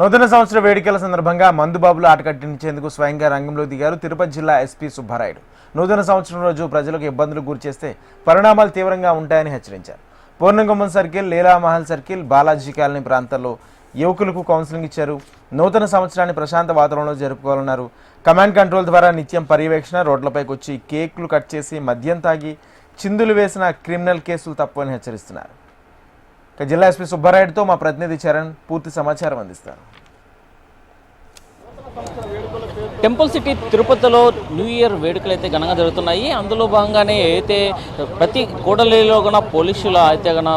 నూతన సంవత్సర వేడుకల సందర్భంగా మందుబాబులు ఆట కట్టించేందుకు స్వయంగా రంగంలో దిగారు తిరుపతి జిల్లా ఎస్పీ సుబ్బారాయుడు. నూతన సంవత్సరం రోజు ప్రజలకు ఇబ్బందులు గురిచేస్తే పరిణామాలు తీవ్రంగా ఉంటాయని హెచ్చరించారు. Purnagummam circle, Leelamahal circle, Balaji colony ప్రాంతాల్లో యువకులకు కౌన్సిలింగ్ ఇచ్చారు. నూతన సంవత్సరాన్ని ప్రశాంత వాతావరణంలో జరుపుకోవాలన్నారు. కమాండ్ కంట్రోల్ ద్వారా నిత్యం పర్యవేక్షణ, రోడ్లపైకి వచ్చి కేకులు కట్ చేసి మద్యం తాగి చిందులు వేసిన క్రిమినల్ కేసులు తప్పని హెచ్చరిస్తున్నారు. జిల్లా ఎస్పీ సుబ్బారాయుడుతో మా ప్రతినిధి చరణ్ పూర్తి సమాచారం అందిస్తారు. టెంపుల్ సిటీ తిరుపతిలో న్యూ ఇయర్ వేడుకలు అయితే ఘనంగా జరుగుతున్నాయి. అందులో భాగంగానే అయితే ప్రతి కూడలిలో కూడా పోలీసులు అయితే కన్నా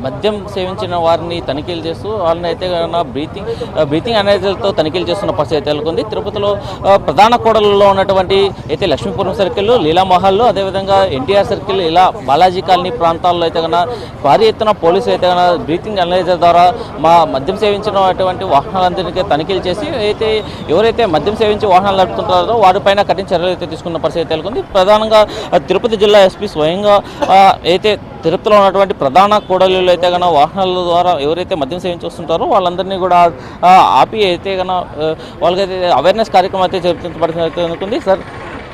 మద్యం సేవించిన వారిని తనిఖీలు చేస్తూ వాళ్ళని అయితే కన్నా బ్రీతింగ్ అనేజర్తో తనిఖీలు చేస్తున్న పరిస్థితి అయితే నెలకొంది. తిరుపతిలో ప్రధాన కూడలలో ఉన్నటువంటి అయితే లక్ష్మీపురం సర్కిల్, లీలామహల్లో, అదేవిధంగా ఎన్టీఆర్ సర్కిల్, ఇలా బాలాజీ కాలనీ ప్రాంతాల్లో అయితే కన్నా భారీ ఎత్తున పోలీసులు అయితే కన్నా బ్రీతింగ్ అనలైజర్ ద్వారా మద్యం సేవించినటువంటి వాహనాలందరికీ తనిఖీలు చేసి అయితే ఎవరైతే మద్యం సేవించి వాహనాలు నడుపుతుంటారో వారిపైన కఠిన చర్యలు అయితే తీసుకున్న పరిస్థితి నెలకొంది. ప్రధానంగా తిరుపతి జిల్లా ఎస్పీ స్వయంగా అయితే తిరుపతిలో ఉన్నటువంటి ప్రధాన కూడలిలో అయితే కన్నా వాహనాల ద్వారా ఎవరైతే మద్యం సేవించి వస్తుంటారో వాళ్ళందరినీ కూడా ఆపి అయితే కన్నా వాళ్ళకైతే అవేర్నెస్ కార్యక్రమం అయితే చేపడుతుంది.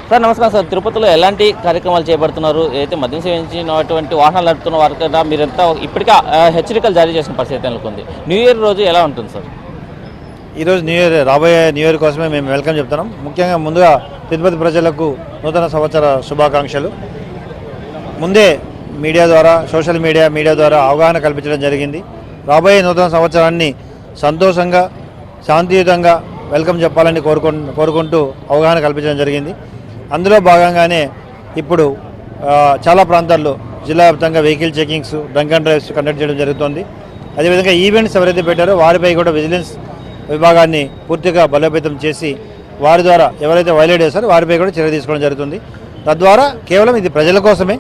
సార్ నమస్కారం సార్. తిరుపతిలో ఎలాంటి కార్యక్రమాలు చేపడుతున్నారు? అయితే మద్యం సేవించినటువంటి వాహనాలు నడుపుతున్న వారికైనా మీరంతా ఇప్పటికే హెచ్చరికలు జారీ చేసిన పరిస్థితి నెలకొంది. న్యూ ఇయర్ రోజు ఎలా ఉంటుంది సార్? ఈరోజు రాబోయే న్యూ ఇయర్ కోసమే మేము వెల్కమ్ చెప్తున్నాం. ముఖ్యంగా ముందుగా తిరుపతి ప్రజలకు నూతన సంవత్సర శుభాకాంక్షలు. ముందే మీడియా ద్వారా, సోషల్ మీడియా ద్వారా అవగాహన కల్పించడం జరిగింది. రాబోయే నూతన సంవత్సరాన్ని సంతోషంగా, శాంతియుతంగా వెల్కమ్ చెప్పాలని కోరుకుంటూ అవగాహన కల్పించడం జరిగింది. అందులో భాగంగానే ఇప్పుడు చాలా ప్రాంతాల్లో జిల్లా వ్యాప్తంగా vehicle checkings, drunk and drives conduct చేయడం జరుగుతుంది. అదేవిధంగా ఈవెంట్స్ ఎవరైతే పెట్టారో వారిపై కూడా విజిలెన్స్ విభాగాన్ని పూర్తిగా బలోపేతం చేసి వారి ద్వారా ఎవరైతే వైలేట్ చేస్తారో వారిపై కూడా చర్య తీసుకోవడం జరుగుతుంది. తద్వారా కేవలం ఇది ప్రజల కోసమే.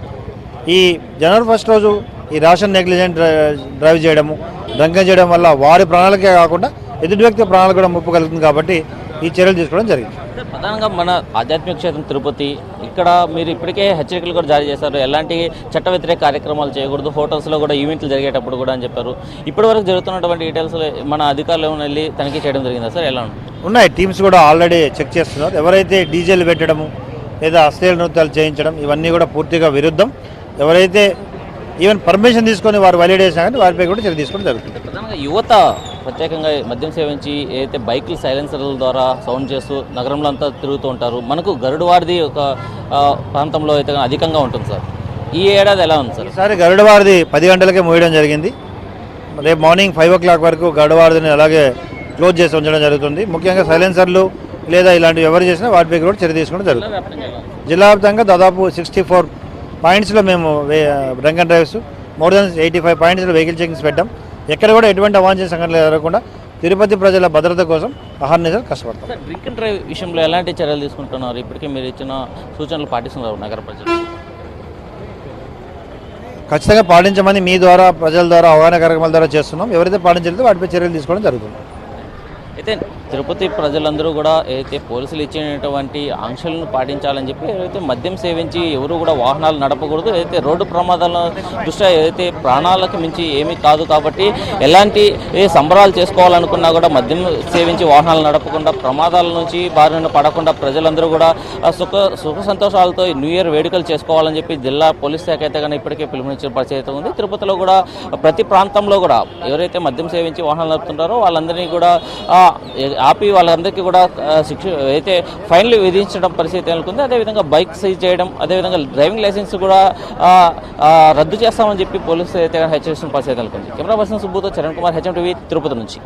ఈ జనవరి 1 రోజు ఈ రేషన్ నెగ్లిజెంట్ డ్రైవ్ చేయడము, డ్రంకన్ చేయడం వల్ల వారి ప్రాణాలకే కాకుండా ఎదుటి వ్యక్తి ప్రాణాలు కూడా ముప్పు కలుగుతుంది. కాబట్టి ఈ చర్యలు తీసుకోవడం జరిగింది. ప్రధానంగా మన ఆధ్యాత్మిక క్షేత్రం తిరుపతి, ఇక్కడ మీరు ఇప్పటికే హెచ్చరికలు కూడా జారీ చేశారు. ఎలాంటి చట్ట వ్యతిరేక కార్యక్రమాలు చేయకూడదు, హోటల్స్లో కూడా ఈవెంట్లు జరిగేటప్పుడు కూడా అని చెప్పారు. ఇప్పటివరకు జరుగుతున్నటువంటి డీటెయిల్స్ మన అధికారులు వెళ్ళి తనిఖీ చేయడం జరిగిందా సార్? ఎలా ఉన్నాయి? టీమ్స్ కూడా ఆల్రెడీ చెక్ చేస్తున్నారు. ఎవరైతే డీజేలు పెట్టడము లేదా అశ్లీల నృత్యాలు చేయించడం ఇవన్నీ కూడా పూర్తిగా విరుద్ధం. ఎవరైతే ఈవెన్ పర్మిషన్ తీసుకొని వారు వైలేట్ చేసినా కానీ వారిపై కూడా చర్య తీసుకోవడం జరుగుతుంది. ప్రధానంగా యువత ప్రత్యేకంగా మద్యం సేవించి ఏదైతే బైక్లు సైలెన్సర్ల ద్వారా సౌండ్ చేస్తూ నగరంలో అంతా తిరుగుతూ ఉంటారు. మనకు గరుడవారిది ఒక ప్రాంతంలో అయితే అధికంగా ఉంటుంది సార్. ఈ ఏడాది ఎలా ఉంది సార్? ఈసారి గరుడవారిది 10 గంటలకే మోయడం జరిగింది. రేపు మార్నింగ్ 5 o'clock వరకు గరుడవారిని అలాగే క్లోజ్ చేసి ఉంచడం జరుగుతుంది. ముఖ్యంగా సైలెన్సర్లు లేదా ఇలాంటివి ఎవరు చేసినా వాటిపై కూడా చర్య తీసుకోవడం జరుగుతుంది. జిల్లా వ్యాప్తంగా దాదాపు 64 పాయింట్స్లో మేము drunk and drives, more than 85 పాయింట్స్లో వెహికల్ చెకింగ్స్ పెట్టాం. ఎక్కడ కూడా ఎటువంటి అవాంఛనీయ సంఘటనలు జరగకుండా తిరుపతి ప్రజల భద్రత కోసం అహర్నిశలు కష్టపడతాం. డ్రింక్ అండ్ డ్రైవ్ విషయంలో ఎలాంటి చర్యలు తీసుకుంటున్నారు? ఇప్పటికే మీరు ఇచ్చిన సూచనలు పాటిస్తున్నారు నగర ప్రజలు? ఖచ్చితంగా పాటించమని మీ ద్వారా, ప్రజల ద్వారా అవగాహన కార్యక్రమాల ద్వారా చేస్తున్నాం. ఎవరైతే పాటించలేదో వాటిపై చర్యలు తీసుకోవడం జరుగుతుంది. అయితే తిరుపతి ప్రజలందరూ కూడా ఏదైతే పోలీసులు ఇచ్చినటువంటి ఆంక్షలను పాటించాలని చెప్పి, ఏదైతే మద్యం సేవించి ఎవరు కూడా వాహనాలు నడపకూడదు, ఏదైతే రోడ్డు ప్రమాదాల దృష్ట్యా ఏదైతే ప్రాణాలకు మించి ఏమీ కాదు కాబట్టి ఎలాంటి సంబరాలు చేసుకోవాలనుకున్నా కూడా మద్యం సేవించి వాహనాలు నడపకుండా ప్రమాదాల నుంచి బారిన పడకుండా ప్రజలందరూ కూడా సుఖ సంతోషాలతో న్యూ ఇయర్ వేడుకలు చేసుకోవాలని చెప్పి జిల్లా పోలీస్ శాఖ అయితే కానీ ఇప్పటికే పిలుపునిచ్చిన పరిస్థితి ఉంది. తిరుపతిలో కూడా ప్రతి ప్రాంతంలో కూడా ఎవరైతే మద్యం సేవించి వాహనాలు నడుపుతుంటారో వాళ్ళందరినీ కూడా ఆపి వాళ్ళందరికీ కూడా శిక్ష అయితే ఫైన్లు విధించడం పరిస్థితి నెలకొంది. అదేవిధంగా బైక్ సీజ్ చేయడం, అదేవిధంగా డ్రైవింగ్ లైసెన్స్ కూడా రద్దు చేస్తామని చెప్పి పోలీసులు అయితే హెచ్చరిస్తున్న పరిస్థితి నెలకొంది. కెమెరా పర్సన్ సుబ్బుతో చరణ్ కుమార్, హెచ్ఎం టీవీ, తిరుపతి నుంచి.